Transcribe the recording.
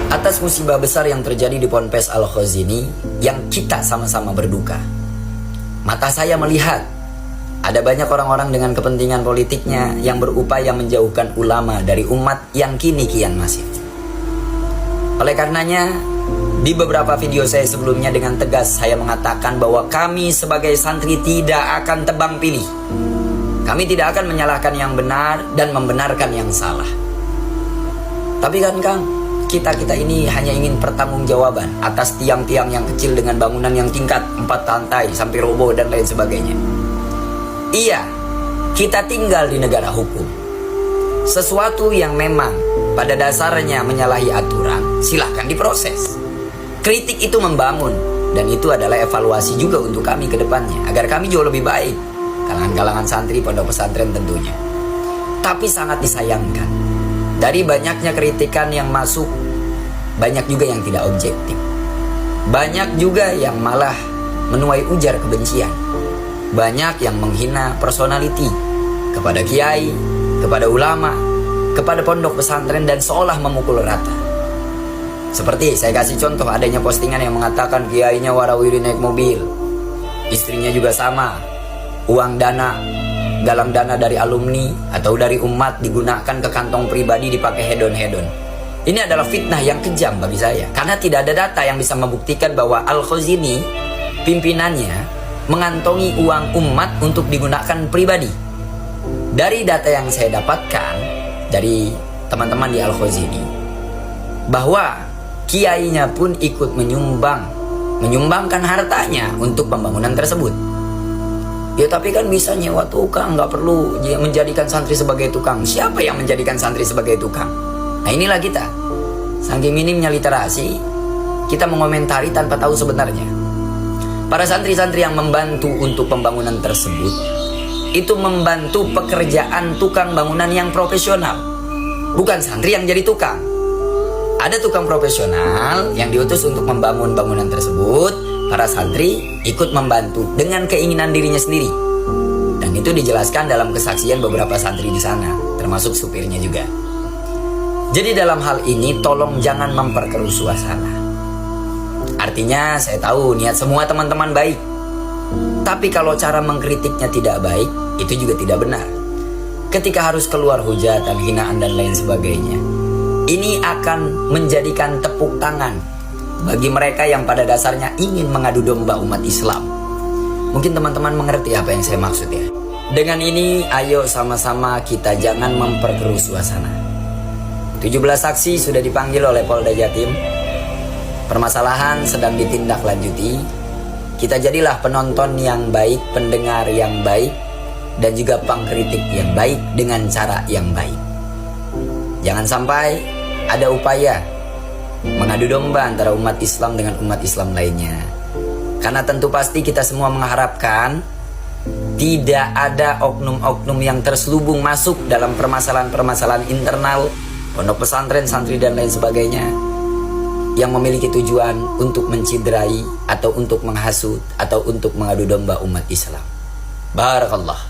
atas musibah besar yang terjadi di Ponpes Al-Khazini yang kita sama-sama berduka. Mata saya melihat ada banyak orang-orang dengan kepentingan politiknya yang berupaya menjauhkan ulama dari umat yang kini kian masif. Oleh karenanya, di beberapa video saya sebelumnya dengan tegas saya mengatakan bahwa kami sebagai santri tidak akan tebang pilih. Kami tidak akan menyalahkan yang benar dan membenarkan yang salah. Tapi kan Kang, kita ini hanya ingin pertanggungjawaban atas tiang-tiang yang kecil dengan bangunan yang tingkat 4 lantai sampai roboh dan lain sebagainya. Iya, kita tinggal di negara hukum. Sesuatu yang memang pada dasarnya menyalahi aturan, silahkan diproses. Kritik itu membangun, dan itu adalah evaluasi juga untuk kami ke depannya, agar kami jauh lebih baik, kalangan-kalangan santri pondok pesantren tentunya. Tapi sangat disayangkan, dari banyaknya kritikan yang masuk, banyak juga yang tidak objektif. Banyak juga yang malah menuai ujar kebencian. Banyak yang menghina personality kepada kiai, kepada ulama, kepada pondok pesantren, dan seolah memukul rata. Seperti saya kasih contoh adanya postingan yang mengatakan kiainya warawiri naik mobil, istrinya juga sama, uang dana, galang dana dari alumni atau dari umat digunakan ke kantong pribadi dipakai hedon-hedon. Ini adalah fitnah yang kejam bagi saya, karena tidak ada data yang bisa membuktikan bahwa Al-Khazini pimpinannya mengantongi uang umat untuk digunakan pribadi. Dari data yang saya dapatkan dari teman-teman di Al-Khazini, bahwa kiainya pun ikut menyumbangkan hartanya untuk pembangunan tersebut. Ya tapi kan bisa nyewa tukang, nggak perlu menjadikan santri sebagai tukang. Siapa yang menjadikan santri sebagai tukang? Nah inilah kita, saking minimnya literasi, kita mengomentari tanpa tahu sebenarnya. Para santri-santri yang membantu untuk pembangunan tersebut, itu membantu pekerjaan tukang bangunan yang profesional, bukan santri yang jadi tukang. Ada tukang profesional yang diutus untuk membangun bangunan tersebut, para santri ikut membantu dengan keinginan dirinya sendiri. Dan itu dijelaskan dalam kesaksian beberapa santri di sana, termasuk supirnya juga. Jadi dalam hal ini tolong jangan memperkeruh suasana. Artinya saya tahu niat semua teman-teman baik, tapi kalau cara mengkritiknya tidak baik, itu juga tidak benar. Ketika harus keluar hujatan, hinaan dan lain sebagainya, ini akan menjadikan tepuk tangan bagi mereka yang pada dasarnya ingin mengadu domba umat Islam. Mungkin teman-teman mengerti apa yang saya maksud ya. Dengan ini ayo sama-sama kita jangan memperkeruh suasana. 17 saksi sudah dipanggil oleh Polda Jatim. Permasalahan sedang ditindaklanjuti. Kita jadilah penonton yang baik, pendengar yang baik, dan juga pengkritik yang baik dengan cara yang baik. Jangan sampai ada upaya mengadu domba antara umat Islam dengan umat Islam lainnya. Karena tentu pasti kita semua mengharapkan tidak ada oknum-oknum yang terselubung masuk dalam permasalahan-permasalahan internal pondok pesantren, santri dan lain sebagainya, yang memiliki tujuan untuk menciderai atau untuk menghasut atau untuk mengadu domba umat Islam. Barakallah.